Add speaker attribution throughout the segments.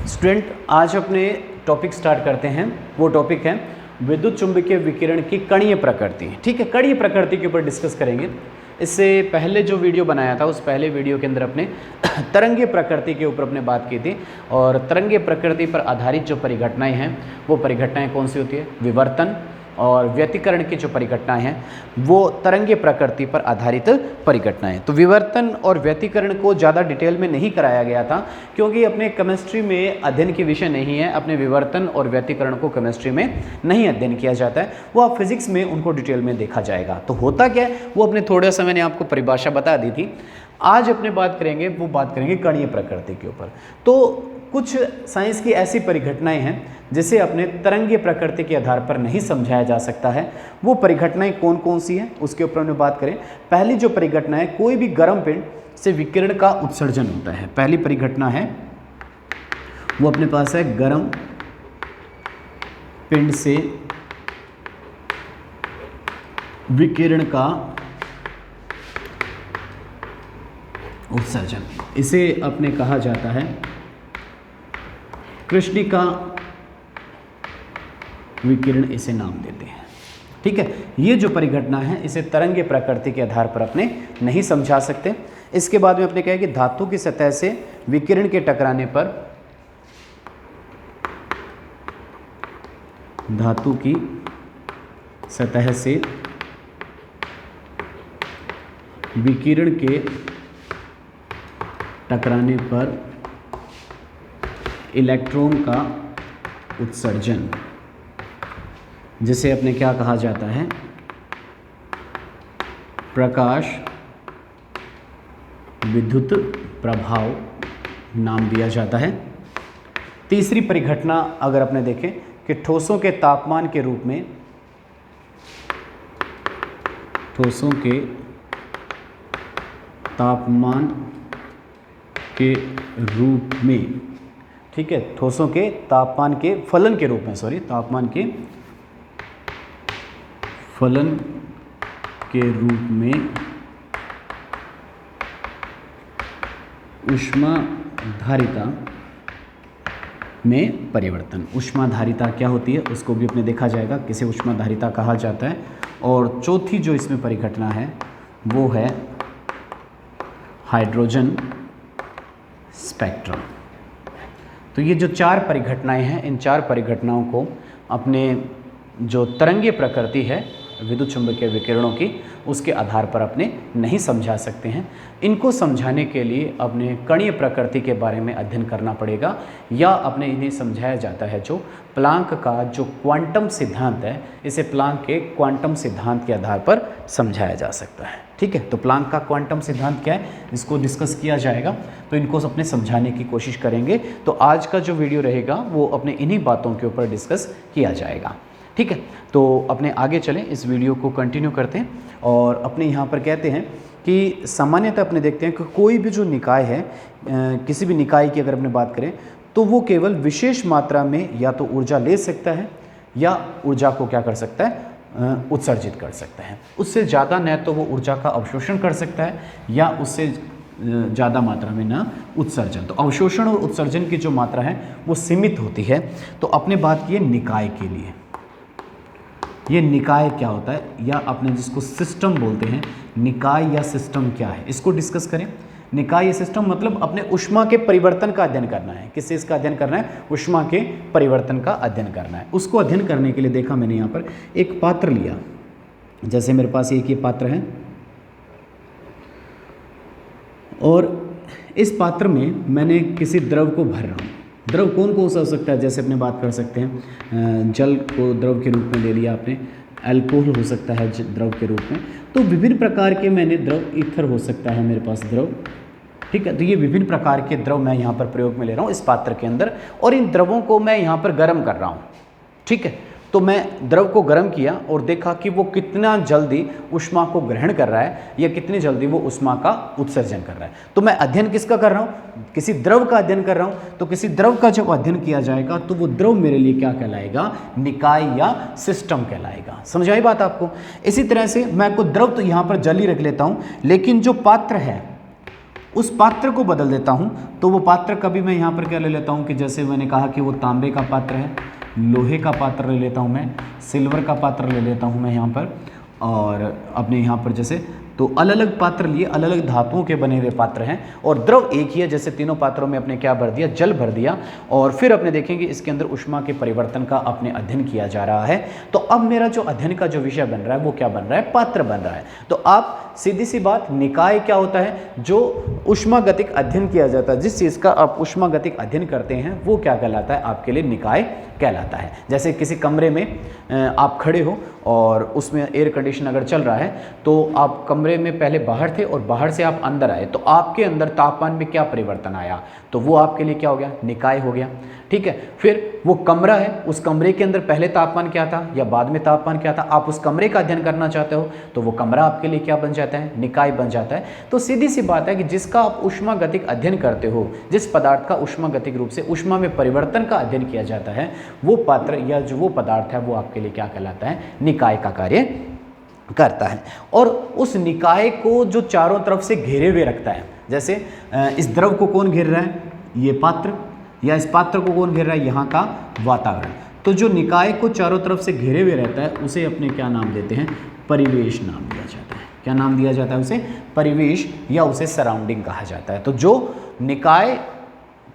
Speaker 1: Student, आज अपने topic start करते हैं। वो टॉपिक है विद्युत चुंबकीय विकिरण की कणीय प्रकृति। ठीक है, कणीय प्रकृति के ऊपर डिस्कस करेंगे। इससे पहले जो वीडियो बनाया था उस पहले वीडियो के अंदर अपने तरंगीय प्रकृति के ऊपर अपने बात की थी, और तरंगीय प्रकृति पर आधारित जो परिघटनाएं हैं वो परिघटनाएं कौन सी होती है? विवर्तन और व्यतिकरण की जो परिघटनाएं हैं वो तरंगीय प्रकृति पर आधारित परिघटनाएं। तो विवर्तन और व्यतिकरण को ज़्यादा डिटेल में नहीं कराया गया था क्योंकि अपने केमिस्ट्री में अध्ययन की विषय नहीं है। अपने विवर्तन और व्यतिकरण को केमिस्ट्री में नहीं अध्ययन किया जाता है, वो आप फिजिक्स में उनको डिटेल में देखा जाएगा। तो होता क्या है वो अपने थोड़ा सा मैंने आपको परिभाषा बता दी थी। आज अपने बात करेंगे कणीय प्रकृति के ऊपर। तो कुछ साइंस की ऐसी परिघटनाएं हैं जिसे अपने तरंगीय प्रकृति के आधार पर नहीं समझाया जा सकता है। वो परिघटनाएं कौन कौन सी हैं उसके ऊपर हम बात करें। पहली जो परिघटना है, कोई भी गर्म पिंड से विकिरण का उत्सर्जन होता है। पहली परिघटना है वो अपने पास है गर्म पिंड से विकिरण का उत्सर्जन। इसे अपने कहा जाता है कृष्णिका विकिरण, इसे नाम देते हैं। ठीक है, ये जो परिघटना है इसे तरंगीय प्रकृति के आधार पर अपने नहीं समझा सकते। इसके बाद में अपने कहा कि धातु की सतह से विकिरण के टकराने पर धातु की सतह से विकिरण के टकराने पर इलेक्ट्रॉन का उत्सर्जन, जिसे अपने क्या कहा जाता है? प्रकाश विद्युत प्रभाव नाम दिया जाता है। तीसरी परिघटना अगर अपने देखें कि ठोसों के तापमान के रूप में ठीक है, ठोसों के तापमान के फलन के रूप में तापमान के फलन के रूप में ऊष्माधारिता में परिवर्तन। ऊष्माधारिता क्या होती है उसको भी अपने देखा जाएगा, किसे ऊष्माधारिता कहा जाता है। और चौथी जो इसमें परिघटना है वो है हाइड्रोजन स्पेक्ट्रम। तो ये जो चार परिघटनाएं हैं, इन चार परिघटनाओं को अपने जो तरंगीय प्रकृति है विद्युत चुंबकीय विकिरणों की, उसके आधार पर अपने नहीं समझा सकते हैं। इनको समझाने के लिए अपने कणीय प्रकृति के बारे में अध्ययन करना पड़ेगा, या अपने इन्हें समझाया जाता है जो प्लांक का जो क्वांटम सिद्धांत है, इसे प्लांक के क्वांटम सिद्धांत के आधार पर समझाया जा सकता है। ठीक है, तो प्लांक का क्वांटम सिद्धांत क्या है इसको डिस्कस किया जाएगा, तो इनको अपने समझाने की कोशिश करेंगे। तो आज का जो वीडियो रहेगा वो अपने इन्हीं बातों के ऊपर डिस्कस किया जाएगा। ठीक है, तो अपने आगे चलें, इस वीडियो को कंटिन्यू करते हैं। और अपने यहाँ पर कहते हैं कि सामान्यतः अपने देखते हैं कि कोई भी जो निकाय है, किसी भी निकाय की अगर अपने बात करें तो वो केवल विशेष मात्रा में या तो ऊर्जा ले सकता है या ऊर्जा को क्या कर सकता है? उत्सर्जित कर सकता है। उससे ज़्यादा न तो वो ऊर्जा का अवशोषण कर सकता है या उससे ज़्यादा मात्रा में ना उत्सर्जन। तो अवशोषण और उत्सर्जन की जो मात्रा है वो सीमित होती है। तो अपने बात की निकाय के लिए, ये निकाय क्या होता है या अपने जिसको सिस्टम बोलते हैं, निकाय या सिस्टम क्या है इसको डिस्कस करें। निकाय या सिस्टम मतलब अपने ऊष्मा के परिवर्तन का अध्ययन करना है। किससे इसका अध्ययन करना है? ऊष्मा के परिवर्तन का अध्ययन करना है। उसको अध्ययन करने के लिए देखा मैंने यहाँ पर एक पात्र लिया, जैसे मेरे पास एक ये पात्र है, और इस पात्र में मैंने किसी द्रव को भर रहा हूँ। द्रव कौन सा हो सकता है? जैसे अपने बात कर सकते हैं जल को द्रव के रूप में ले लिया आपने, अल्कोहल हो सकता है द्रव के रूप में। तो विभिन्न प्रकार के मैंने द्रव, ईथर हो सकता है मेरे पास द्रव। ठीक है, तो ये विभिन्न प्रकार के द्रव मैं यहाँ पर प्रयोग में ले रहा हूँ इस पात्र के अंदर, और इन द्रवों को मैं यहाँ पर गर्म कर रहा हूँ। ठीक है, तो मैं द्रव को गर्म किया और देखा कि वो कितना जल्दी ऊष्मा को ग्रहण कर रहा है या कितनी जल्दी वो ऊष्मा का उत्सर्जन कर रहा है। तो मैं अध्ययन किसका कर रहा हूँ? किसी द्रव का अध्ययन कर रहा हूँ। तो किसी द्रव का जब अध्ययन किया जाएगा तो वो द्रव मेरे लिए क्या कहलाएगा? निकाय या सिस्टम कहलाएगा। समझ आई बात आपको? इसी तरह से मैं को द्रव तो यहाँ पर जल ही रख लेता हूँ, लेकिन जो पात्र है उस पात्र को बदल देता हूँ तो वो पात्र कभी मैं यहाँ पर क्या ले लेता हूँ कि जैसे मैंने कहा कि वो तांबे का पात्र है, लोहे का पात्र ले लेता हूँ मैं, सिल्वर का पात्र ले लेता हूँ मैं यहाँ पर, और अपने यहाँ पर जैसे तो अलग अलग पात्र लिए, अलग अलग धातुओं के बने हुए पात्र हैं और द्रव एक ही है। जैसे तीनों पात्रों में अपने क्या भर दिया, जल भर दिया, और फिर अपने देखेंगे इसके अंदर ऊष्मा के परिवर्तन का अपने अध्ययन किया जा रहा है। तो अब मेरा जो अध्ययन का जो विषय बन रहा है वो क्या बन रहा है, पात्र बन रहा है। तो आप सीधी सी बात, निकाय क्या होता है, जो ऊष्मागतिक अध्ययन किया जाता है, जिस चीज़ का आप ऊष्मागतिक अध्ययन करते हैं वो क्या कहलाता है, आपके लिए निकाय कहलाता है। जैसे किसी कमरे में आप खड़े हो और उसमें एयर कंडीशन अगर चल रहा है तो आप कमरे में पहले बाहर थे और बाहर से आप अंदर आए, तो आपके अंदर तापमान में क्या परिवर्तन आया, तो वो आपके लिए क्या हो गया, निकाय हो गया। ठीक है, फिर वो कमरा है, उस कमरे के अंदर पहले तापमान क्या था या बाद में तापमान क्या था, आप उस कमरे का अध्ययन करना चाहते हो तो वो कमरा आपके लिए क्या बन जाता है, निकाय बन जाता है। तो सीधी सी बात है कि जिसका आप ऊष्मागतिक अध्ययन करते हो, जिस पदार्थ का ऊष्मागतिक रूप से ऊष्मा में परिवर्तन का अध्ययन किया जाता है, वो पात्र या जो वो पदार्थ है वो आपके लिए क्या कहलाता है, निकाय का कार्य करता है। और उस निकाय को जो चारों तरफ से घेरे हुए रखता है, जैसे इस द्रव को कौन घेर रहा है, ये पात्र, या इस पात्र को कौन घेर रहा है, यहाँ का वातावरण। तो जो निकाय को चारों तरफ से घेरे हुए रहता है उसे अपने क्या नाम देते हैं, परिवेश नाम दिया जाता है। क्या नाम दिया जाता है उसे, परिवेश, या उसे सराउंडिंग कहा जाता है। तो जो निकाय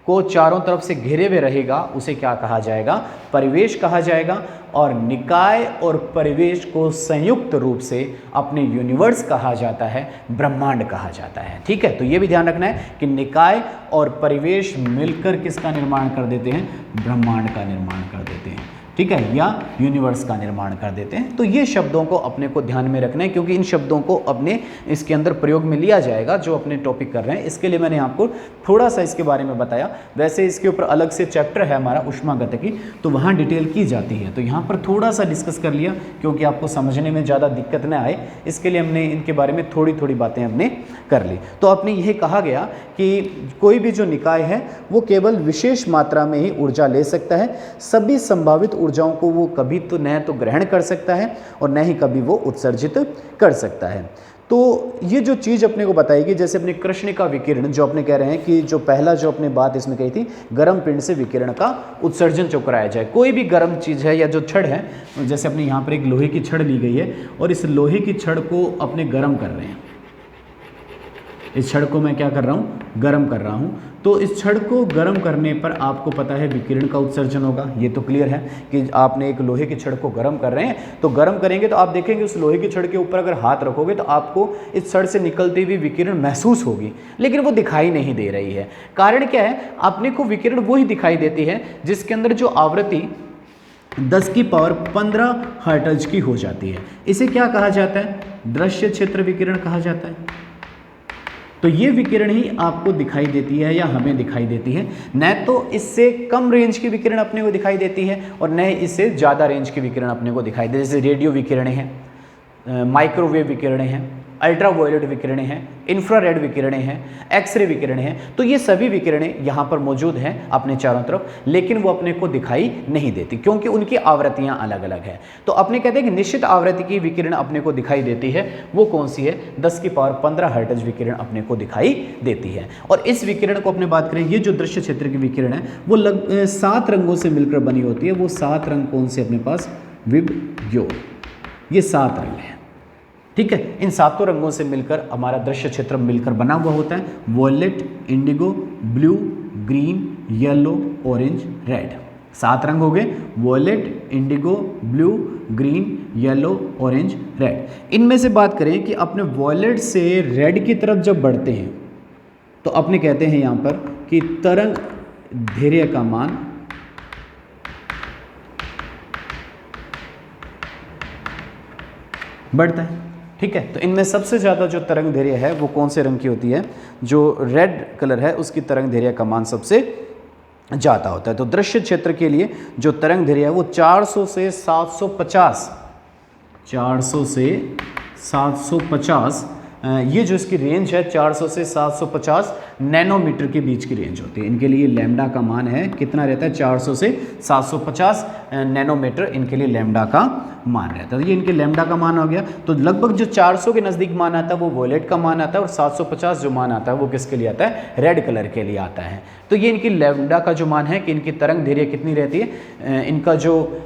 Speaker 1: को चारों तरफ से घेरे हुए रहेगा उसे क्या कहा जाएगा, परिवेश कहा जाएगा। और निकाय और परिवेश को संयुक्त रूप से अपने यूनिवर्स कहा जाता है, ब्रह्मांड कहा जाता है। ठीक है, तो ये भी ध्यान रखना है कि निकाय और परिवेश मिलकर किसका निर्माण कर देते हैं, ब्रह्मांड का निर्माण कर देते हैं। ठीक है, या यूनिवर्स का निर्माण कर देते हैं। तो ये शब्दों को अपने को ध्यान में रखना है क्योंकि इन शब्दों को अपने इसके अंदर प्रयोग में लिया जाएगा जो अपने टॉपिक कर रहे हैं। इसके लिए मैंने आपको थोड़ा सा इसके बारे में बताया। वैसे इसके ऊपर अलग से चैप्टर है हमारा ऊष्मागतिकी, तो वहाँ डिटेल की जाती है, तो यहाँ पर थोड़ा सा डिस्कस कर लिया क्योंकि आपको समझने में ज़्यादा दिक्कत न आए, इसके लिए हमने इनके बारे में थोड़ी थोड़ी बातें हमने कर ली। तो आपने यह कहा गया कि कोई भी जो निकाय है वो केवल विशेष मात्रा में ही ऊर्जा ले सकता है। सभी संभावित ऊर्जाओं को वो कभी तो न तो ग्रहण कर सकता है और न ही कभी वो उत्सर्जित कर सकता है। तो ये जो चीज़ अपने को बताएगी, जैसे अपने कृष्णिका विकिरण जो अपने कह रहे हैं कि जो पहला जो अपने बात इसमें कही थी, गर्म पिंड से विकिरण का उत्सर्जन जो कराया जाए। कोई भी गर्म चीज़ है या जो छड़ है, जैसे अपने यहाँ पर एक लोहे की छड़ ली गई है और इस लोहे की छड़ को अपने गर्म कर रहे हैं, इस छड़ को मैं क्या कर रहा हूँ, गर्म कर रहा हूँ। तो इस छड़ को गर्म करने पर आपको पता है विकिरण का उत्सर्जन होगा। ये तो क्लियर है कि आपने एक लोहे की छड़ को गर्म कर रहे हैं, तो गर्म करेंगे तो आप देखेंगे उस लोहे की छड़ के ऊपर अगर हाथ रखोगे तो आपको इस छड़ से निकलती हुई विकिरण महसूस होगी, लेकिन वो दिखाई नहीं दे रही है। कारण क्या है, अपने को विकिरण वो ही दिखाई देती है जिसके अंदर जो आवृत्ति 10 की पावर 15 हर्ट्ज की हो जाती है। इसे क्या कहा जाता है, दृश्य क्षेत्र विकिरण कहा जाता है। तो ये विकिरण ही आपको दिखाई देती है या हमें दिखाई देती है, न तो इससे कम रेंज की विकिरण अपने को दिखाई देती है और न इससे ज़्यादा रेंज की विकिरण अपने को दिखाई देती है। जैसे रेडियो विकिरणें हैं, माइक्रोवेव विकिरणें हैं, अल्ट्रावायलेट विकिरणें हैं, इंफ्रारेड विकिरणें हैं, एक्सरे विकिरणें हैं। तो ये सभी विकिरणें यहाँ पर मौजूद हैं अपने चारों तरफ, लेकिन वो अपने को दिखाई नहीं देती क्योंकि उनकी आवृत्तियाँ अलग अलग हैं। तो अपने कहते हैं कि निश्चित आवृत्ति की विकिरण अपने को दिखाई देती है, वो कौन सी है, 10 की पावर 15 हर्ट्ज विकिरण अपने को दिखाई देती है। और इस विकिरण को अपने बात करें, ये जो दृश्य क्षेत्र की विकिरण है वो 7 रंगों से मिलकर बनी होती है। वो 7 रंग कौन से अपने पास, विबग्योर, ये 7 रंग हैं। ठीक है, इन 7 रंगों से मिलकर हमारा दृश्य क्षेत्र मिलकर बना हुआ होता है। Violet, indigo, blue, green, yellow, orange, red. 7 रंग हो गए, violet, indigo, blue, green, yellow, orange, red. इनमें से बात करें कि अपने वॉयलेट से रेड की तरफ जब बढ़ते हैं तो अपने कहते हैं यहाँ पर कि तरंग दैर्घ्य का मान बढ़ता है। ठीक है, तो इनमें सबसे ज़्यादा जो तरंग दैर्घ्य है वो कौन से रंग की होती है, जो रेड कलर है उसकी तरंग दैर्घ्य का मान सबसे ज़्यादा होता है। तो दृश्य क्षेत्र के लिए जो तरंग दैर्घ्य है वो 400 से 750 400 से 750 ये जो इसकी रेंज है 400 से 750 नैनोमीटर के बीच की रेंज होती है। इनके लिए लैम्डा का मान है कितना रहता है, 400 से 750 नैनोमीटर इनके लिए लैम्डा का मान रहता है। तो ये इनके लैम्डा का मान हो गया। तो लगभग जो 400 के नज़दीक मान आता है वो वॉयलेट का मान आता है, और 750 जो मान आता है वो किसके लिए आता है, रेड कलर के लिए आता है। तो ये इनकी लैम्डा का जो मान है कि इनकी तरंग दैर्घ्य कितनी रहती है, इनका जो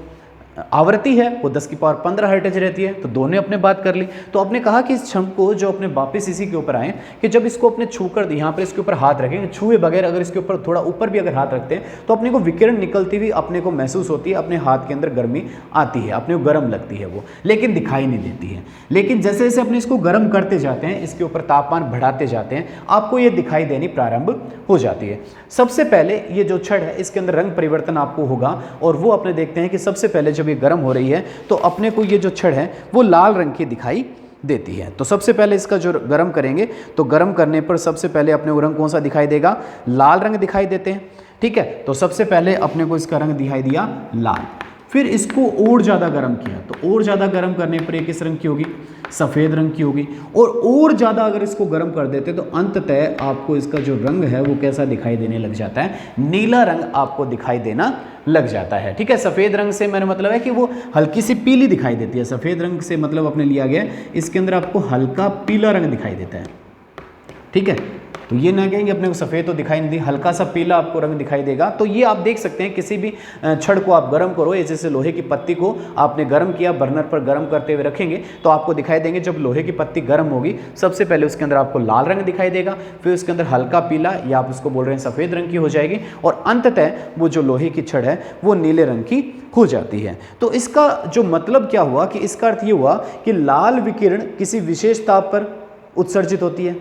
Speaker 1: आवृत्ति है वो 10 की पावर 15 हर्ट्ज रहती है। तो दोनों अपने बात कर ली। तो आपने कहा कि इस क्षण को जो अपने वापस इसी के ऊपर आए कि जब इसको अपने छू कर यहाँ पर इसके ऊपर हाथ रखेंगे, छुए बगैर अगर इसके ऊपर थोड़ा ऊपर भी अगर हाथ रखते हैं तो अपने को विकिरण निकलती हुई अपने को महसूस होती है, अपने हाथ के अंदर गर्मी आती है, अपने को गर्म लगती है वो, लेकिन दिखाई नहीं देती है। लेकिन जैसे जैसे अपने इसको गर्म करते जाते हैं, इसके ऊपर तापमान बढ़ाते जाते हैं, आपको ये दिखाई देनी प्रारंभ हो जाती है। सबसे पहले ये जो छड़ है इसके अंदर रंग परिवर्तन आपको होगा, और वो अपने देखते हैं कि सबसे पहले जब ये गर्म हो रही है तो अपने को ये जो छड़ है वो लाल रंग की दिखाई देती है। तो सबसे पहले इसका जो गर्म करेंगे तो गर्म करने पर सबसे पहले अपने को रंग कौन सा दिखाई देगा, लाल रंग दिखाई देते हैं। ठीक है, तो सबसे पहले अपने को इसका रंग दिखाई दिया लाल। फिर इसको और ज़्यादा गर्म किया, तो और ज़्यादा गर्म करने पर ये किस रंग की होगी, सफ़ेद रंग की होगी। और ज़्यादा अगर इसको गर्म कर देते तो अंततः आपको इसका जो रंग है वो कैसा दिखाई देने लग जाता है, नीला रंग आपको दिखाई देना लग जाता है। ठीक है, सफ़ेद रंग से मेरा मतलब है कि वो हल्की सी पीली दिखाई देती है। सफ़ेद रंग से मतलब अपने लिया गया इसके अंदर आपको हल्का पीला रंग दिखाई देता है। ठीक है, तो ये ना कहेंगे अपने को सफ़ेद तो दिखाई नहीं दी, हल्का सा पीला आपको रंग दिखाई देगा। तो ये आप देख सकते हैं किसी भी छड़ को आप गर्म करो, जैसे लोहे की पत्ती को आपने गर्म किया, बर्नर पर गर्म करते हुए रखेंगे तो आपको दिखाई देंगे जब लोहे की पत्ती गर्म होगी सबसे पहले उसके अंदर आपको लाल रंग दिखाई देगा, फिर उसके अंदर हल्का पीला या आप उसको बोल रहे हैं सफ़ेद रंग की हो जाएगी, और अंततः वो जो लोहे की छड़ है वो नीले रंग की हो जाती है। तो इसका जो मतलब क्या हुआ कि इसका अर्थ ये हुआ कि लाल विकिरण किसी विशेष ताप पर उत्सर्जित होती है।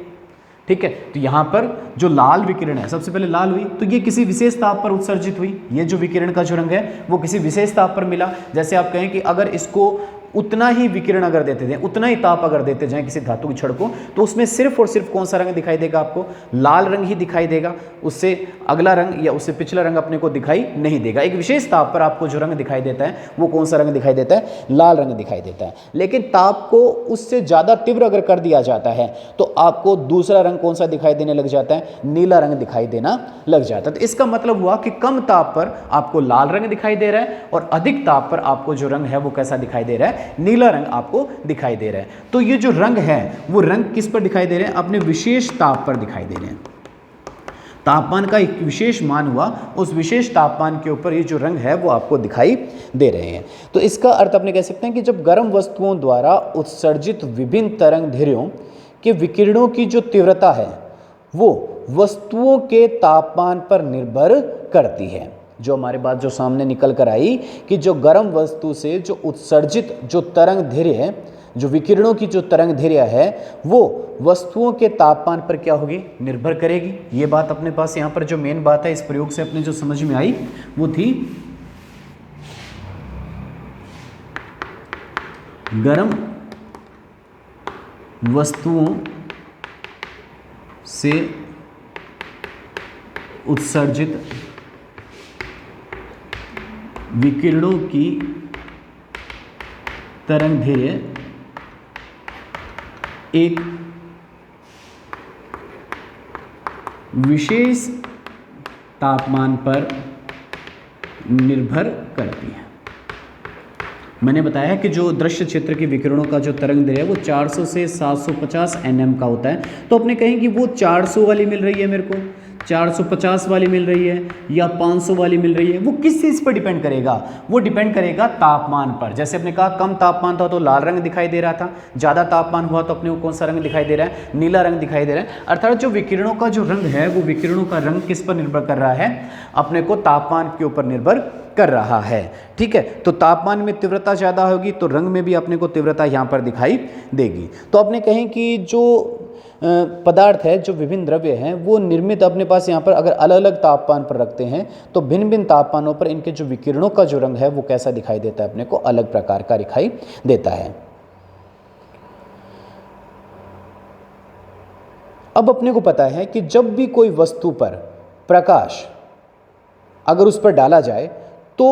Speaker 1: ठीक है, तो यहां पर जो लाल विकिरण है सबसे पहले लाल हुई तो ये किसी विशेष ताप पर उत्सर्जित हुई। ये जो विकिरण का जो रंग है वो किसी विशेष ताप पर मिला। जैसे आप कहें कि अगर इसको उतना ही विकिरण अगर देते थे, उतना ही ताप अगर देते जाएं किसी धातु की छड़ को, तो उसमें सिर्फ और सिर्फ कौन सा रंग दिखाई देगा, आपको लाल रंग ही दिखाई देगा। उससे अगला रंग या उससे पिछला रंग अपने को दिखाई नहीं देगा। एक विशेष ताप पर आपको जो रंग दिखाई देता है वो कौन सा रंग दिखाई देता है, लाल रंग दिखाई देता है। लेकिन ताप को उससे ज़्यादा तीव्र अगर कर दिया जाता है तो आपको दूसरा रंग कौन सा दिखाई देने लग जाता है, नीला रंग दिखाई देना लग जाता है। तो इसका मतलब हुआ कि कम ताप पर आपको लाल रंग दिखाई दे रहा है और अधिक ताप पर आपको जो रंग है वो कैसा दिखाई दे रहा है, नीला रंग आपको दिखाई दे रहा है। तो ये जो रंग है वो रंग किस पर दिखाई दे रहे हैं, अपने विशेष ताप पर दिखाई दे रहे हैं। तापमान का एक विशेष मान हुआ, उस विशेष तापमान के ऊपर ये जो रंग है वो आपको दिखाई दे रहे हैं। तो इसका अर्थ अपने कह सकते हैं कि जब गर्म वस्तुओं द्वारा उत्सर्जित विभिन्न तरंग दैर्घ्यों के विकिरणों की जो तीव्रता है वो वस्तुओं के तापमान पर निर्भर करती है। जो हमारे बात जो सामने निकल कर आई कि जो गर्म वस्तु से जो उत्सर्जित जो तरंग दैर्घ्य है, जो विकिरणों की जो तरंग दैर्घ्य है वो वस्तुओं के तापमान पर क्या होगी, निर्भर करेगी। ये बात अपने पास यहाँ पर जो मेन बात है इस प्रयोग से अपने जो समझ में आई वो थी गर्म वस्तुओं से उत्सर्जित विकिरणों की तरंग दैर्घ्य एक विशेष तापमान पर निर्भर करती है। मैंने बताया कि जो दृश्य क्षेत्र के विकिरणों का जो तरंग दैर्घ्य है वो 400 से 750 nm का होता है। तो अपने कहें कि वो 400 वाली मिल रही है मेरे को, 450 वाली मिल रही है या 500 वाली मिल रही है, वो किस चीज़ पर डिपेंड करेगा, वो डिपेंड करेगा तापमान पर। जैसे अपने कहा कम तापमान था तो लाल रंग दिखाई दे रहा था, ज़्यादा तापमान हुआ तो अपने को कौन सा रंग दिखाई दे रहा है, नीला रंग दिखाई दे रहा है। अर्थात जो विकिरणों का जो रंग है वो विकिरणों का रंग किस पर निर्भर कर रहा है, अपने को तापमान के ऊपर निर्भर कर रहा है। ठीक है, तो तापमान में तीव्रता ज़्यादा होगी तो रंग में भी अपने को तीव्रता यहाँ पर दिखाई देगी। तो अपने कहें कि जो पदार्थ है, जो विभिन्न द्रव्य हैं वो निर्मित अपने पास यहाँ पर अगर अलग अलग तापमान पर रखते हैं तो भिन्न भिन्न तापमानों पर इनके जो विकिरणों का जो रंग है वो कैसा दिखाई देता है, अपने को अलग प्रकार का दिखाई देता है। अब अपने को पता है कि जब भी कोई वस्तु पर प्रकाश अगर उस पर डाला जाए तो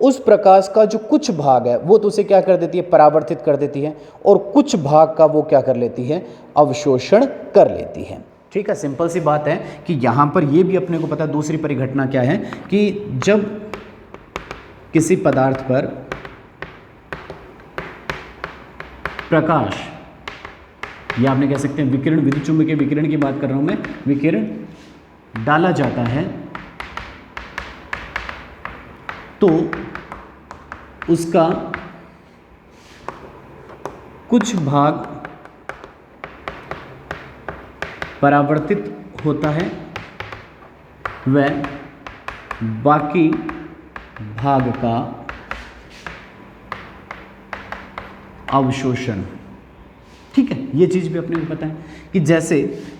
Speaker 1: उस प्रकाश का जो कुछ भाग है वो तो उसे क्या कर देती है, परावर्तित कर देती है, और कुछ भाग का वो क्या कर लेती है, अवशोषण कर लेती है। ठीक है, सिंपल सी बात है कि यहाँ पर ये भी अपने को पता है दूसरी परिघटना क्या है कि जब किसी पदार्थ पर प्रकाश, या आपने कह सकते हैं विकिरण, विद्युत चुम्बकीय विकिरण की बात कर रहा हूं मैं, विकिरण डाला जाता है तो उसका कुछ भाग परावर्तित होता है व बाकी भाग का अवशोषण। ठीक है, ये चीज़ भी अपने को पता है कि जैसे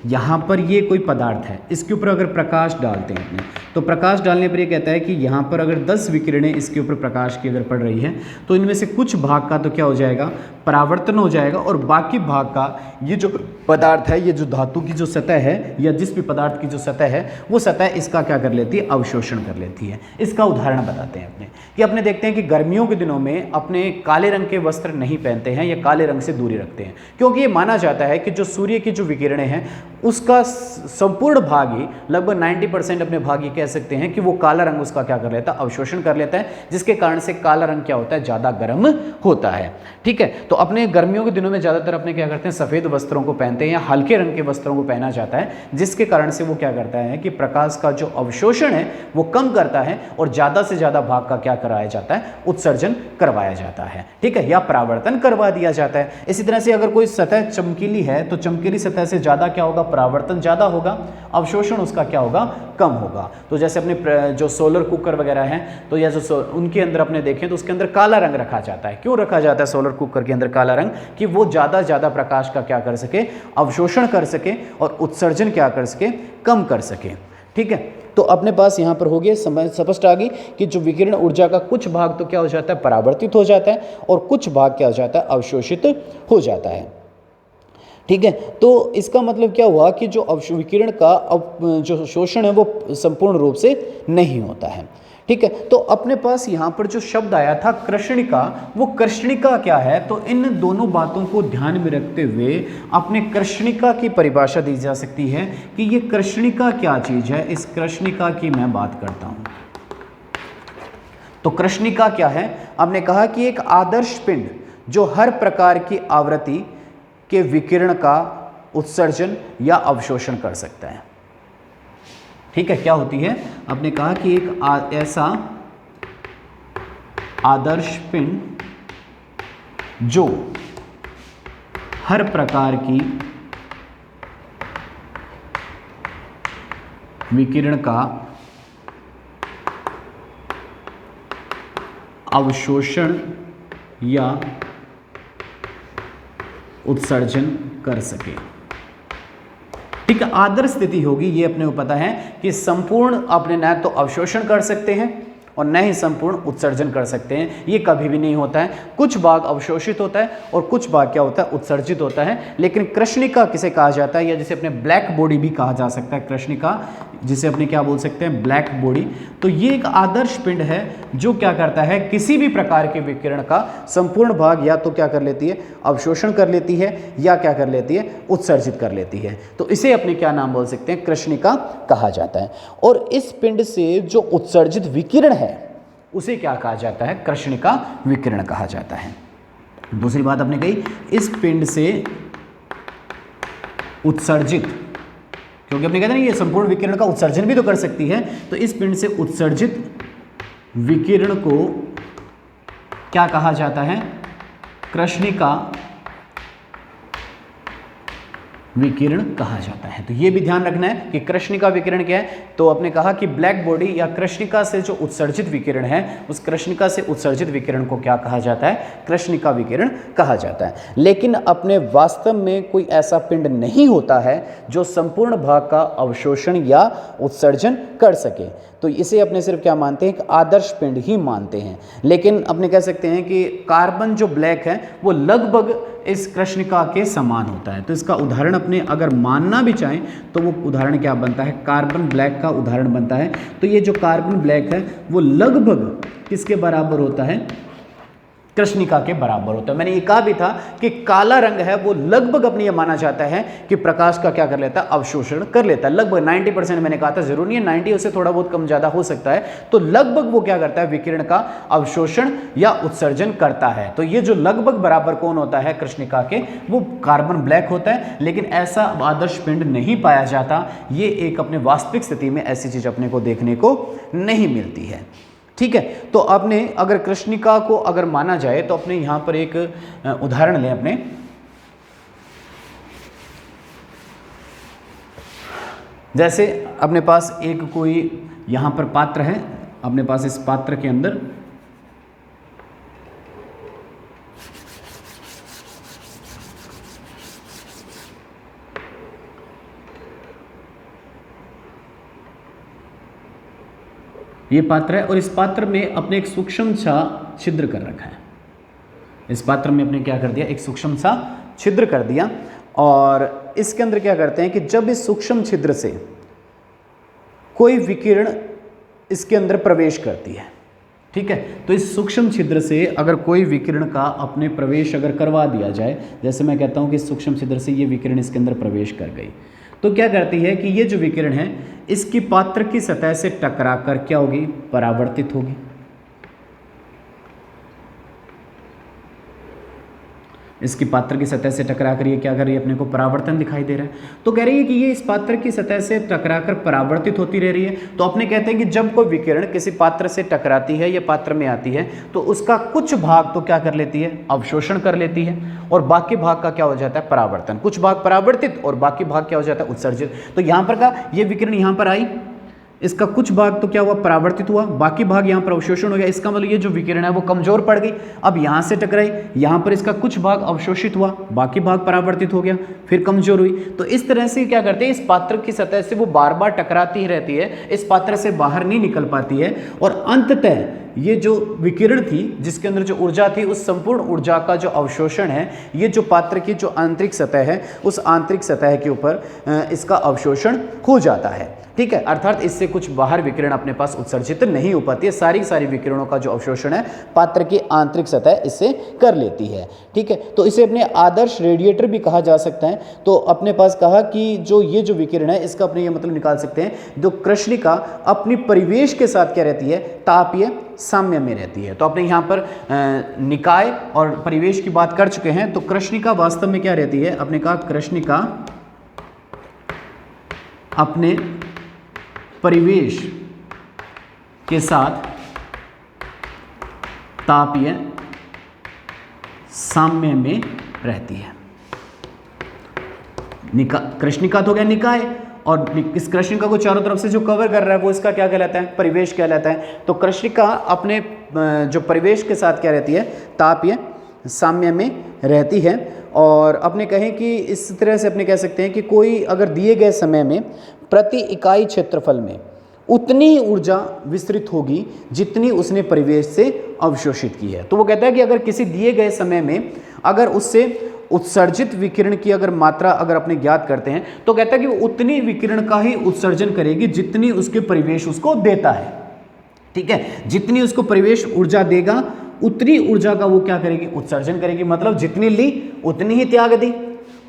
Speaker 1: यहाँ पर ये कोई पदार्थ है, इसके ऊपर अगर प्रकाश डालते हैं अपने, तो प्रकाश डालने पर ये कहता है कि यहाँ पर अगर 10 विकिरणें इसके ऊपर प्रकाश की अगर पड़ रही है तो इनमें से कुछ भाग का तो क्या हो जाएगा, परावर्तन हो जाएगा, और बाकी भाग का ये जो पदार्थ है, ये जो धातु की जो सतह है या जिस भी पदार्थ की जो सतह है वो सतह इसका क्या कर लेती है, अवशोषण कर लेती है। इसका उदाहरण बताते हैं अपने देखते हैं कि गर्मियों के दिनों में अपने काले रंग के वस्त्र नहीं पहनते हैं या काले रंग से दूरी रखते हैं, क्योंकि ये माना जाता है कि जो सूर्य की जो विकिरणें हैं उसका संपूर्ण भाग ही, लगभग 90% अपने भाग ही कह सकते हैं कि वो काला रंग उसका क्या कर लेता है, अवशोषण कर लेता है, जिसके कारण से काला रंग क्या होता है, ज़्यादा गर्म होता है। ठीक है, तो अपने गर्मियों के दिनों में ज़्यादातर अपने क्या करते हैं, सफ़ेद वस्त्रों को पहनते हैं या हल्के रंग के वस्त्रों को पहना जाता है, जिसके कारण से वो क्या करता है कि प्रकाश का जो अवशोषण है वो कम करता है और ज़्यादा से ज़्यादा भाग का क्या कराया जाता है, उत्सर्जन करवाया जाता है। ठीक है, या परावर्तन करवा दिया जाता है। इसी तरह से अगर कोई सतह चमकीली है तो चमकीली सतह से ज़्यादा क्या होगा, परावर्तन ज़्यादा होगा, अवशोषण उसका क्या होगा, कम होगा। तो जैसे अपने जो सोलर कुकर वगैरह हैं तो या जो उनके अंदर अपने देखें तो उसके अंदर काला रंग रखा जाता है। क्यों रखा जाता है सोलर कुकर के अंदर काला रंग, कि वो ज़्यादा प्रकाश का क्या कर सके, अवशोषण कर सके और उत्सर्जन क्या कर सके, कम कर सके। ठीक है, तो अपने पास यहाँ पर हो गया, समझ स्पष्ट आ गई कि जो विकिरण ऊर्जा का कुछ भाग तो क्या हो जाता है, परावर्तित हो जाता है, और कुछ भाग क्या हो जाता है, अवशोषित हो जाता है। ठीक है, तो इसका मतलब क्या हुआ कि जो विकिरण का जो शोषण है वो संपूर्ण रूप से नहीं होता है। ठीक है, तो अपने पास यहाँ पर जो शब्द आया था कृष्णिका, वो कृष्णिका क्या है, तो इन दोनों बातों को ध्यान में रखते हुए अपने कृष्णिका की परिभाषा दी जा सकती है कि ये कृष्णिका क्या चीज़ है। इस कृष्णिका की मैं बात करता हूँ। तो कृष्णिका क्या है, आपने कहा कि एक आदर्श पिंड जो हर प्रकार की आवृत्ति के विकिरण का उत्सर्जन या अवशोषण कर सकता है। ठीक है, क्या होती है, आपने कहा कि एक ऐसा आदर्श पिंड जो हर प्रकार की विकिरण का अवशोषण या उत्सर्जन कर सके। ठीक है, आदर्श स्थिति होगी, ये अपने को पता है कि संपूर्ण अपने न तो अवशोषण कर सकते हैं और न ही संपूर्ण उत्सर्जन कर सकते हैं। ये कभी भी नहीं होता है, कुछ भाग अवशोषित होता है और कुछ भाग क्या होता है, उत्सर्जित होता है। लेकिन कृष्णिका किसे कहा जाता है, या जिसे अपने ब्लैक बॉडी भी कहा जा सकता है, कृष्णिका जिसे अपने क्या बोल सकते हैं, ब्लैक बॉडी। तो ये एक आदर्श पिंड है जो क्या करता है, किसी भी प्रकार के विकिरण का संपूर्ण भाग या तो क्या कर लेती है, अवशोषण कर लेती है, या क्या कर लेती है, उत्सर्जित कर लेती है। तो इसे अपने क्या नाम बोल सकते हैं, कृष्णिका कहा जाता है। और इस पिंड से जो उत्सर्जित विकिरण है उसे क्या कहा जाता है, कृष्णिका विकिरण कहा जाता है। दूसरी बात आपने कही, इस पिंड से उत्सर्जित, क्योंकि आपने कहते हैं ये संपूर्ण विकिरण का उत्सर्जन भी तो कर सकती है, तो इस पिंड से उत्सर्जित विकिरण को क्या कहा जाता है, कृष्णिका विकिरण कहा जाता है। तो ये भी ध्यान रखना है कि कृष्णिका विकिरण क्या है। तो आपने कहा कि ब्लैक बॉडी या कृष्णिका से जो उत्सर्जित विकिरण है, उस कृष्णिका से उत्सर्जित विकिरण को क्या कहा जाता है, कृष्णिका विकिरण कहा जाता है। लेकिन अपने वास्तव में कोई ऐसा पिंड नहीं होता है जो संपूर्ण भाग का अवशोषण या उत्सर्जन कर सके। तो इसे अपने सिर्फ क्या मानते हैं, एक आदर्श पिंड ही मानते हैं। लेकिन अपने कह सकते हैं कि कार्बन जो ब्लैक है वो लगभग इस कृष्णिका के समान होता है। तो इसका उदाहरण अपने अगर मानना भी चाहें तो वो उदाहरण क्या बनता है, कार्बन ब्लैक का उदाहरण बनता है। तो ये जो कार्बन ब्लैक है वो लगभग किसके बराबर होता है, कृष्णिका के बराबर होता है। मैंने ये कहा भी था कि काला रंग है वो लगभग अपने ये माना जाता है कि प्रकाश का क्या कर लेता है, अवशोषण कर लेता है। लगभग 90% मैंने कहा था, जरूरी नहीं है 90, उससे थोड़ा बहुत कम ज्यादा हो सकता है। तो लगभग वो क्या करता है, विकिरण का अवशोषण या उत्सर्जन करता है। तो ये जो लगभग बराबर कौन होता है कृष्णिका के, वो कार्बन ब्लैक होता है। लेकिन ऐसा आदर्श पिंड नहीं पाया जाता, ये एक अपने वास्तविक स्थिति में ऐसी चीज अपने को देखने को नहीं मिलती है। ठीक है, तो आपने अगर कृष्णिका को अगर माना जाए तो अपने यहां पर एक उदाहरण लें अपने, जैसे अपने पास एक कोई यहां पर पात्र है, अपने पास इस पात्र के अंदर ये पात्र है और इस पात्र में अपने एक सूक्ष्म सा छिद्र कर रखा है। इस पात्र में अपने क्या कर दिया, एक सूक्ष्म सा छिद्र कर दिया। और इसके अंदर क्या करते हैं कि जब इस सूक्ष्म छिद्र से कोई विकिरण इसके अंदर प्रवेश करती है, ठीक है, तो इस सूक्ष्म छिद्र से अगर कोई विकिरण का अपने प्रवेश अगर करवा दिया जाए, जैसे मैं कहता हूं कि इस सूक्ष्म छिद्र से ये विकिरण इसके अंदर प्रवेश कर गई, तो क्या करती है कि ये जो विकिरण है इसकी पात्र की सतह से टकराकर क्या होगी, परावर्तित होगी। इसकी पात्र की सतह से टकराकर ये क्या कर रही है, अपने को परावर्तन दिखाई दे रहा है। तो कह रही है कि ये इस पात्र की सतह से टकराकर परावर्तित होती रह रही है। तो अपने कहते हैं कि जब कोई विकिरण किसी पात्र से टकराती है या पात्र में आती है तो उसका कुछ भाग तो क्या कर लेती है, अवशोषण कर लेती है, और बाकी भाग का क्या हो जाता है, परावर्तन। कुछ भाग परावर्तित और बाकी भाग क्या हो जाता है, उत्सर्जित। तो यहां पर का ये विकिरण यहां पर आई, इसका कुछ भाग तो क्या हुआ, परावर्तित हुआ, बाकी भाग यहाँ पर अवशोषण हो गया। इसका मतलब ये जो विकिरण है वो कमजोर पड़ गई। अब यहाँ से टकराई, यहाँ पर इसका कुछ भाग अवशोषित हुआ, बाकी भाग परावर्तित हो गया, फिर कमजोर हुई। तो इस तरह से क्या करते हैं, इस पात्र की सतह से वो बार बार टकराती ही रहती है, इस पात्र से बाहर नहीं निकल पाती है, और अंततः ये जो विकिरण थी जिसके अंदर जो ऊर्जा थी, उस संपूर्ण ऊर्जा का जो अवशोषण है, ये जो पात्र की जो आंतरिक सतह है, उस आंतरिक सतह के ऊपर इसका अवशोषण हो जाता है। ठीक है, अर्थात इससे कुछ बाहर विकिरण अपने पास उत्सर्जित नहीं हो पाती है। सारी विकिरणों का जो अवशोषण है पात्र की आंतरिक सतह इससे कर लेती है। ठीक है, तो इसे अपने आदर्श रेडिएटर भी कहा जा सकता है। तो अपने पास कहा कि जो ये जो विकिरण है इसका अपने ये मतलब निकाल सकते हैं, जो कृष्णिका अपनी परिवेश के साथ क्या रहती है, तापीय साम्य में रहती है। तो अपने यहाँ पर निकाय और परिवेश की बात कर चुके हैं। तो कृष्णिका वास्तव में क्या रहती है, अपने कहा कृष्णिका अपने परिवेश के साथ तापीय साम्य में रहती है। कृष्णिका तो हो गया निकाय, और इस कृष्णिका को चारों तरफ से जो कवर कर रहा है वो इसका क्या कहलाता है, परिवेश कहलाता है। तो कृष्णिका अपने जो परिवेश के साथ क्या रहती है, तापीय साम्य में रहती है। और अपने कहें कि इस तरह से अपने कह सकते हैं कि कोई अगर दिए गए समय में प्रति इकाई क्षेत्रफल में उतनी ऊर्जा विस्तृत होगी जितनी उसने परिवेश से अवशोषित की है। तो वो कहता है कि अगर किसी दिए गए समय में अगर उससे उत्सर्जित विकिरण की अगर मात्रा अगर अपने ज्ञात करते हैं, तो कहता है कि वो उतनी विकिरण का ही उत्सर्जन करेगी जितनी उसके परिवेश उसको देता है। ठीक है, जितनी उसको परिवेश ऊर्जा देगा उतनी ऊर्जा का वो क्या करेगी, उत्सर्जन करेगी। मतलब जितनी ली उतनी ही त्याग दी।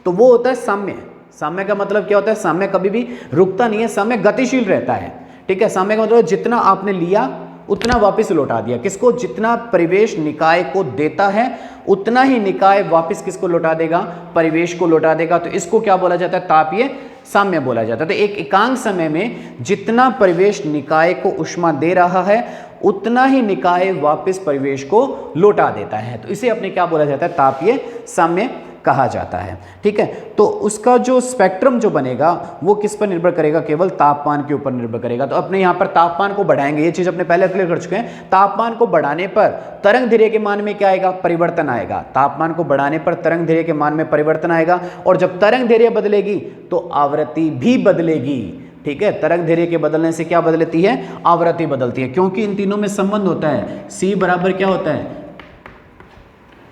Speaker 1: तो वो होता है साम्य। साम्य का मतलब क्या होता है, साम्य कभी भी रुकता नहीं है, साम्य गतिशील रहता है। ठीक है, साम्य का मतलब जितना आपने लिया उतना वापस लौटा दिया। किसको, जितना परिवेश निकाय को देता है उतना ही निकाय वापस किसको लौटा देगा, परिवेश को लौटा देगा। तो इसको क्या बोला जाता है, तापीय साम्य बोला जाता है। तो एक एकांक समय में जितना परिवेश निकाय को ऊष्मा दे रहा है उतना ही निकाय वापस परिवेश को लौटा देता है। तो इसे अपने क्या बोला जाता है, तापीय साम्य कहा जाता है। ठीक है, तो उसका जो स्पेक्ट्रम जो बनेगा वो किस पर निर्भर करेगा, केवल तापमान के ऊपर निर्भर करेगा। तो अपने यहाँ पर तापमान को बढ़ाएंगे, ये चीज अपने पहले क्लियर कर चुके हैं। तापमान को बढ़ाने पर तरंग दैर्घ्य के मान में क्या आएगा, परिवर्तन आएगा। तापमान को बढ़ाने पर तरंग दैर्घ्य के मान में परिवर्तन आएगा, और जब तरंग दैर्घ्य बदलेगी तो आवृत्ति भी बदलेगी। ठीक है, तरंग दैर्घ्य के बदलने से क्या बदलती है, आवृत्ति बदलती है, क्योंकि इन तीनों में संबंध होता है। C बराबर क्या होता है,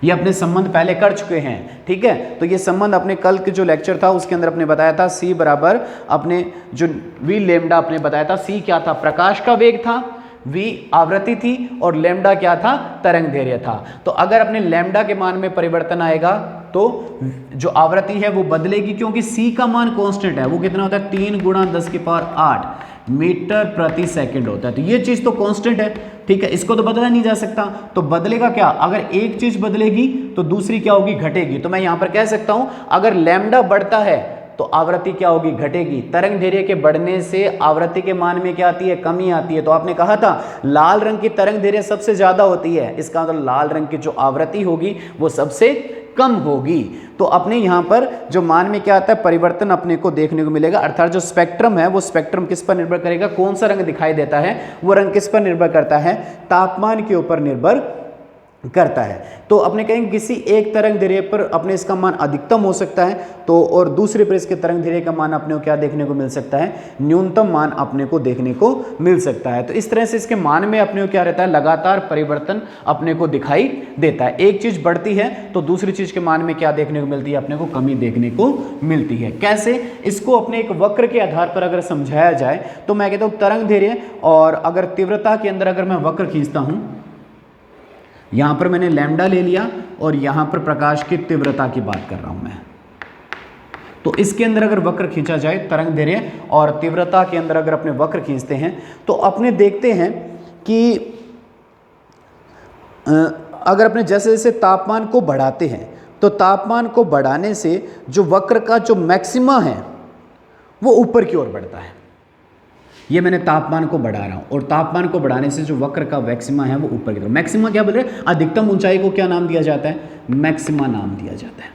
Speaker 1: ये अपने संबंध पहले कर चुके हैं, ठीक है। तो ये संबंध अपने कल के जो लेक्चर था उसके अंदर अपने बताया था c बराबर अपने जो v लेमडा अपने बताया था, c क्या था, प्रकाश का वेग था, v आवृत्ति थी और लेमडा क्या था, तरंग दैर्घ्य था। तो अगर अपने लेमडा के मान में परिवर्तन आएगा तो जो आवृत्ति है वो बदलेगी, क्योंकि c का मान कांस्टेंट है, वो कितना होता है 3 × 10⁸ मीटर प्रति सेकंड होता है। तो ये चीज तो कांस्टेंट है, ठीक है, इसको तो बदला नहीं जा सकता। तो बदलेगा क्या, अगर एक चीज बदलेगी तो दूसरी क्या होगी, घटेगी। तो मैं यहां पर कह सकता हूं अगर लैम्डा बढ़ता है तो आवृत्ति क्या होगी, घटेगी। तरंग दैर्घ्य के बढ़ने से आवृत्ति के मान में क्या आती है, कमी आती है। तो आपने कहा था लाल रंग की तरंग दैर्घ्य सबसे ज्यादा होती है, इसका मतलब लाल रंग की जो आवृत्ति होगी वो सबसे कम होगी। तो अपने यहां पर जो मान में क्या आता है, परिवर्तन अपने को देखने को मिलेगा। अर्थात जो स्पेक्ट्रम है वो स्पेक्ट्रम किस पर निर्भर करेगा, कौन सा रंग दिखाई देता है, वो रंग किस पर निर्भर करता है, तापमान के ऊपर निर्भर करता है। तो अपने कहेंगे किसी एक तरंग दैर्घ्य पर अपने इसका मान अधिकतम हो सकता है, तो और दूसरे पर इसके तरंग दैर्घ्य का मान अपने को क्या देखने को मिल सकता है, न्यूनतम मान अपने को देखने को मिल सकता है। तो इस तरह से इसके मान में अपने को क्या रहता है, लगातार परिवर्तन अपने को दिखाई देता है। एक चीज बढ़ती है तो दूसरी चीज के मान में क्या देखने को मिलती है, अपने को कमी देखने को मिलती है। कैसे, इसको अपने एक वक्र के आधार पर अगर समझाया जाए तो मैं कहता हूं तरंग दैर्घ्य और अगर तीव्रता के अंदर अगर मैं वक्र खींचता हूं, यहां पर मैंने लैम्डा ले लिया और यहां पर प्रकाश की तीव्रता की बात कर रहा हूं मैं, तो इसके अंदर अगर वक्र खींचा जाए तरंग दैर्घ्य और तीव्रता के अंदर अगर अपने वक्र खींचते हैं तो अपने देखते हैं कि अगर अपने जैसे जैसे तापमान को बढ़ाते हैं तो तापमान को बढ़ाने से जो वक्र का जो मैक्सिमा है वो ऊपर की ओर बढ़ता है। ये मैंने तापमान को बढ़ा रहा हूं और तापमान को बढ़ाने से जो वक्र का मैक्सिमा है वो ऊपर की तरफ। मैक्सिमा क्या बोल रहे हैं, अधिकतम ऊंचाई को क्या नाम दिया जाता है, मैक्सिमा नाम दिया जाता है।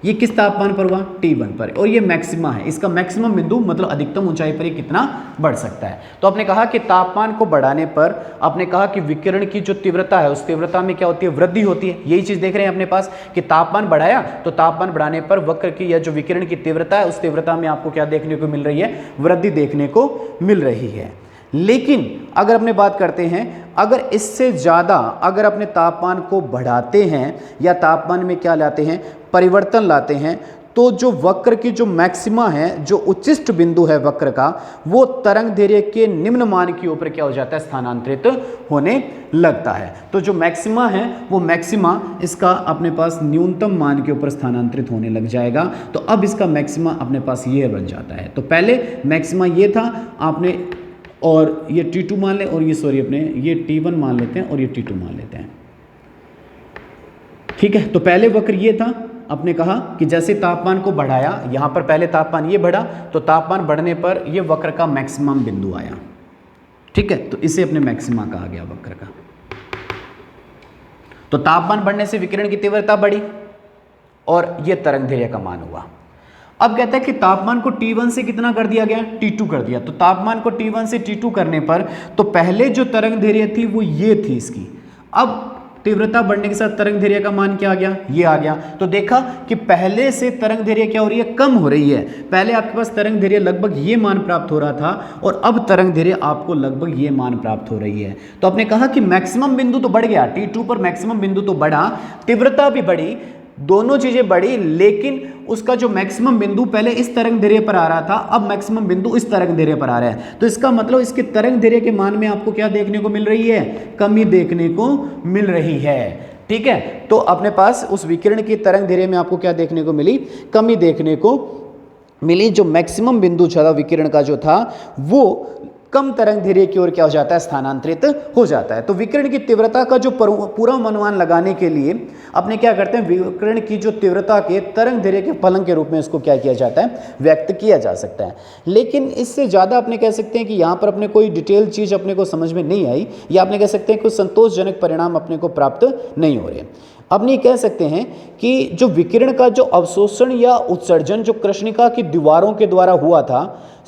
Speaker 1: ये किस तापमान पर हुआ, T1 पर, और ये मैक्सिमा है, इसका मैक्सिमम बिंदु मतलब अधिकतम ऊंचाई पर ये कितना बढ़ सकता है। तो आपने कहा कि तापमान को बढ़ाने पर आपने कहा कि विकिरण की जो तीव्रता है उस तीव्रता में क्या होती है, वृद्धि होती है। यही चीज देख रहे हैं अपने पास कि तापमान बढ़ाया तो तापमान बढ़ाने पर वक्र की या जो विकिरण की तीव्रता है उस तीव्रता में आपको क्या देखने को मिल रही है, वृद्धि देखने को मिल रही है। लेकिन अगर अपने बात करते हैं, अगर इससे ज़्यादा अगर अपने तापमान को बढ़ाते हैं या तापमान में क्या लाते हैं, परिवर्तन लाते हैं, तो जो वक्र की जो मैक्सिमा है, जो उच्चिष्ट बिंदु है वक्र का, वो तरंग दैर्घ्य के निम्न मान के ऊपर क्या हो जाता है, स्थानांतरित होने लगता है। तो जो मैक्सिमा है वो मैक्सिमा इसका अपने पास न्यूनतम मान के ऊपर स्थानांतरित होने लग जाएगा। तो अब इसका मैक्सिमा अपने पास ये बन जाता है। तो पहले मैक्सिमा ये था आपने, और ये T2 मान लें, और ये सॉरी अपने ये T1 मान लेते हैं और ये T2 मान लेते हैं, ठीक है। तो पहले वक्र ये था, आपने कहा कि जैसे तापमान को बढ़ाया, यहां पर पहले तापमान ये बढ़ा तो तापमान बढ़ने पर ये वक्र का मैक्सिमम बिंदु आया, ठीक है। तो इसे अपने मैक्सिमा कहा गया वक्र का। तो तापमान बढ़ने से विकिरण की तीव्रता बढ़ी और ये तरंग दैर्घ्य का मान हुआ। अब कहता है कि तापमान को T1 से कितना कर दिया गया, T2 कर दिया। तो तापमान को T1 से T2 करने पर तो पहले जो तरंग दैर्घ्य थी वो ये थी इसकी, अब तीव्रता बढ़ने के साथ तरंग दैर्घ्य का मान क्या आ गया, ये आ गया। तो देखा कि पहले से तरंग दैर्घ्य क्या हो रही है, कम हो रही है। पहले आपके पास तरंग दैर्घ्य लगभग ये मान प्राप्त हो रहा था और अब तरंग दैर्घ्य आपको लगभग ये मान प्राप्त हो रही है। तो आपने कहा कि मैक्सिमम बिंदु तो बढ़ गया, T2 पर मैक्सिमम बिंदु तो बढ़ा, तीव्रता भी बढ़ी, दोनों चीजें बढ़ी, लेकिन उसका जो मैक्सिमम बिंदु पहले इस तरंग दैर्घ्य पर आ रहा था, अब मैक्सिमम बिंदु इस तरंग दैर्घ्य पर आ रहा है। तो इसका मतलब इसके तरंग दैर्घ्य के मान में आपको क्या देखने को मिल रही है, कमी देखने को मिल रही है, ठीक है। तो अपने पास उस विकिरण की तरंग दैर्घ्य में आपको क्या देखने को मिली, कमी देखने को मिली। जो मैक्सिमम बिंदु था विकिरण का जो था वो कम तरंग दैर्घ्य की ओर क्या हो जाता है, स्थानांतरित हो जाता है। तो विकिरण की तीव्रता का जो पूरा अनुमान लगाने के लिए अपने क्या करते हैं, विकिरण की जो तीव्रता के तरंग दैर्घ्य के फलन के रूप में इसको क्या किया जाता है, व्यक्त किया जा सकता है। लेकिन इससे ज़्यादा अपने कह सकते हैं कि यहाँ पर अपने कोई डिटेल चीज़ अपने को समझ में नहीं आई, या आपने कह सकते हैं कोई संतोषजनक परिणाम अपने को प्राप्त नहीं हो रहे। अपने कह सकते हैं कि जो विकिरण का जो अवशोषण या उत्सर्जन जो कृष्णिका की दीवारों के द्वारा हुआ था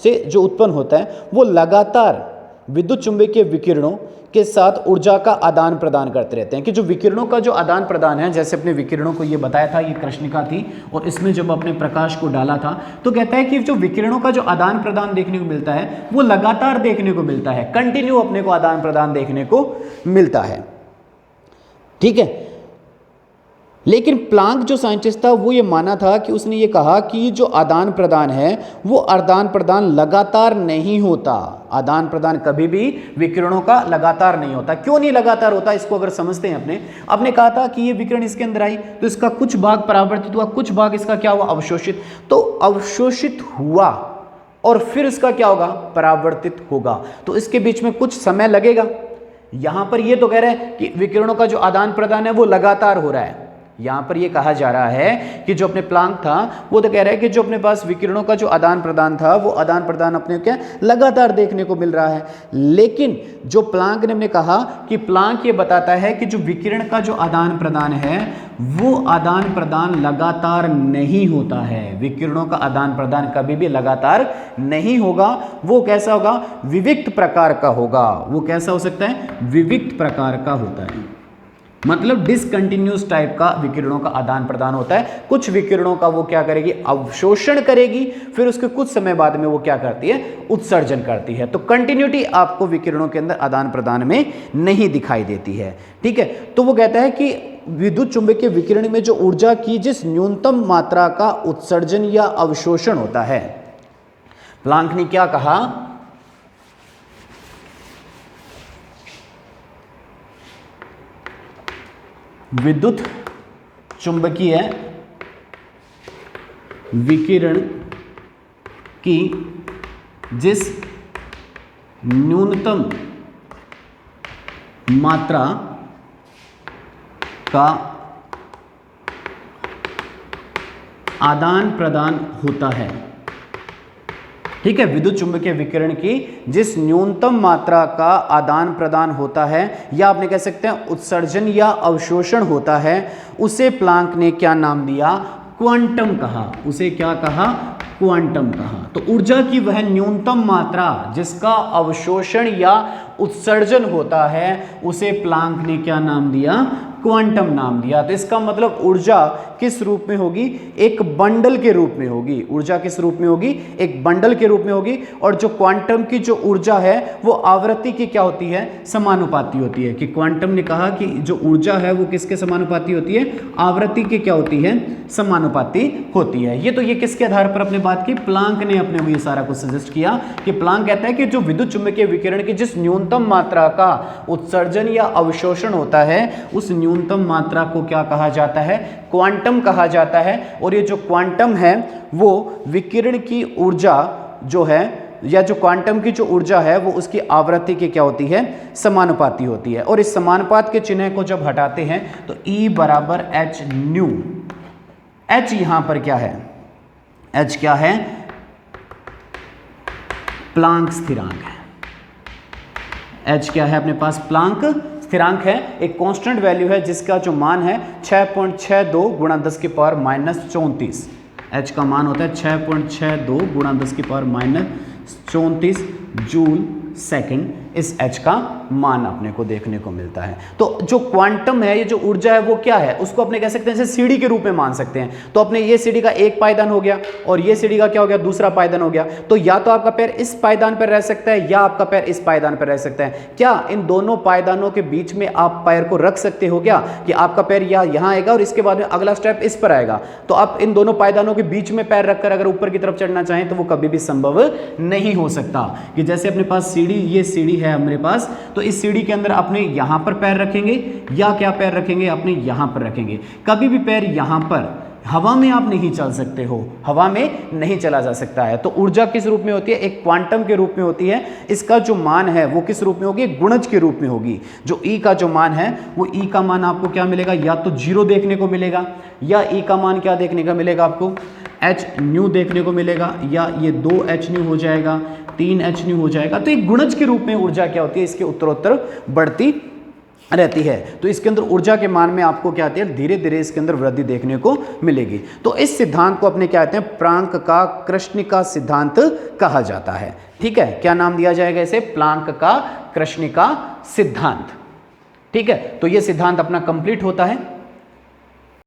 Speaker 1: से जो उत्पन्न होता है, वो लगातार विद्युत चुंबकीय विकिरणों के साथ ऊर्जा का आदान प्रदान करते रहते हैं। कि जो विकिरणों का जो आदान प्रदान है, जैसे अपने विकिरणों को ये बताया था, ये कृष्णिका थी और इसमें जब अपने प्रकाश को डाला था, तो कहता है कि जो विकिरणों का जो आदान प्रदान देखने को मिलता है वो लगातार देखने को मिलता है, कंटिन्यू अपने को आदान प्रदान देखने को मिलता है, ठीक है। लेकिन प्लांक जो साइंटिस्ट था वो ये माना था कि उसने ये कहा कि जो आदान प्रदान है वो आदान प्रदान लगातार नहीं होता। आदान प्रदान कभी भी विकिरणों का लगातार नहीं होता। क्यों नहीं लगातार होता, इसको अगर समझते हैं आपने कहा था कि ये विकिरण इसके अंदर आई तो इसका कुछ भाग परावर्तित हुआ, कुछ भाग इसका क्या हुआ, अवशोषित। तो अवशोषित हुआ और फिर इसका क्या होगा, परावर्तित होगा। तो इसके बीच में कुछ समय लगेगा। यहां पर ये तो कह रहे हैं कि विकिरणों का जो आदान प्रदान है वो लगातार हो रहा है। यहां पर ये कहा जा रहा है कि जो अपने प्लांक था वो तो कह रहा है कि जो अपने पास विकिरणों का जो आदान प्रदान था वो आदान प्रदान अपने क्या लगातार देखने को मिल रहा है। लेकिन जो प्लांक ने हमने कहा कि प्लांक ये बताता है कि जो विकिरण का जो आदान प्रदान है वो आदान प्रदान लगातार नहीं होता है। विकिरणों का आदान प्रदान कभी भी लगातार नहीं होगा। वो कैसा होगा, विविक्त प्रकार का होगा। वो कैसा हो सकता है, विविक्त प्रकार का होता है, मतलब डिसकंटिन्यूस टाइप का विकिरणों का आदान प्रदान होता है। कुछ विकिरणों का वो क्या करेगी, अवशोषण करेगी, फिर उसके कुछ समय बाद में वो क्या करती है, उत्सर्जन करती है। तो कंटिन्यूटी आपको विकिरणों के अंदर आदान प्रदान में नहीं दिखाई देती है। ठीक है, तो वो कहता है कि विद्युत चुंबकीय विकिरण में जो ऊर्जा की जिस न्यूनतम मात्रा का उत्सर्जन या अवशोषण होता है, प्लांक ने क्या कहा, विद्युत चुंबकीय विकिरण की जिस न्यूनतम मात्रा का आदान प्रदान होता है, ठीक है, विद्युत चुंबकीय विकिरण की जिस न्यूनतम मात्रा का आदान प्रदान होता है या आपने कह सकते हैं उत्सर्जन या अवशोषण होता है, उसे प्लांक ने क्या नाम दिया, क्वांटम कहा। उसे क्या कहा, क्वांटम कहा। तो ऊर्जा की वह न्यूनतम मात्रा जिसका अवशोषण या उत्सर्जन होता है उसे प्लांक ने क्या नाम दिया, क्वांटम नाम दिया। तो इसका मतलब ऊर्जा किस रूप में होगी, एक बंडल के रूप में होगी। ऊर्जा किस रूप में होगी, एक बंडल के रूप में होगी। और जो क्वांटम की जो ऊर्जा है वो आवृत्ति की क्या होती है, समानुपाती होती है। कि क्वांटम ने कहा कि जो ऊर्जा है वो किसके समानुपाती होती है, आवृत्ति की क्या होती है, समानुपाती होती है। ये तो ये किसके आधार पर अपने बात की, प्लांक ने अपने ये सारा कुछ सजेस्ट किया कि प्लांक कहता है कि जो विद्युत चुंबकीय विकिरण की जिस न्यूनतम मात्रा का उत्सर्जन या अवशोषण होता है उस न्यूनतम मात्रा को क्या कहा जाता है, क्वांटम कहा जाता है। और ये जो क्वांटम है वो विकिरण की ऊर्जा जो है या जो क्वांटम की जो ऊर्जा है वो उसकी आवृत्ति की क्या होती है, समानुपाती होती है। और इस समानुपात के चिन्ह को जब हटाते हैं तो E बराबर एच न्यू। एच यहां पर क्या है, एच क्या है, प्लांक स्थिरांक है। एच क्या है अपने पास, प्लांक स्थिरांक है, एक कांस्टेंट वैल्यू है जिसका जो मान है 6.62 गुणा 10 की पावर -34। एच का मान होता है 6.62 गुणा 10 की पावर -34 जूल सेकंड। इस एच का मान अपने को देखने को मिलता है। तो जो क्वांटम है, ये जो ऊर्जा है वो क्या है, उसको अपने कह सकते हैं जैसे सीढ़ी के रूप में मान सकते हैं। तो अपने ये सीढ़ी का एक पायदान हो गया और ये सीढ़ी का क्या हो गया, दूसरा पायदान हो गया। तो या तो आपका पैर इस पायदान पर रह सकता है या आपका पैर इस पायदान पर रह सकता है। क्या इन दोनों पायदानों के बीच में आप पैर को रख सकते हो क्या, कि आपका पैर या यहाँ आएगा और इसके बाद में अगला स्टेप इस पर आएगा। तो आप इन दोनों पायदानों के बीच में पैर रखकर अगर ऊपर की तरफ चढ़ना चाहें तो वो कभी भी संभव नहीं हो सकता। कि जैसे अपने पास सीढ़ी, ये सीढ़ी है हमारे पास, तो इस सीढ़ी के अंदर अपने यहां पर पैर रखेंगे या क्या पैर रखेंगे, अपने यहां पर रखेंगे। कभी भी पैर यहां पर हवा में आप नहीं चल सकते हो, हवा में नहीं चला जा सकता है। तो ऊर्जा किस रूप में होती है, एक क्वांटम के रूप में होती है। इसका जो मान है वो किस रूप में होगी, गुणज के रूप में होगी। जो E का जो मान है वो E का मान आपको क्या मिलेगा, या तो 0 देखने को मिलेगा या E का मान क्या देखने का मिलेगा आपको, एच न्यू देखने को मिलेगा, या ये 2H न्यू हो जाएगा, 3H न्यू हो जाएगा। तो एक गुणज के रूप में ऊर्जा क्या होती है, इसके उत्तरोत्तर बढ़ती रहती है। तो इसके अंदर ऊर्जा के मान में आपको क्या आती है, धीरे धीरे इसके अंदर वृद्धि देखने को मिलेगी। तो इस सिद्धांत को अपने क्या कहते हैं, प्लांक का कृष्णिका सिद्धांत कहा जाता है। ठीक है, क्या नाम दिया जाएगा इसे, प्लांक का कृष्णिका सिद्धांत। ठीक है, तो ये सिद्धांत अपना कंप्लीट होता है।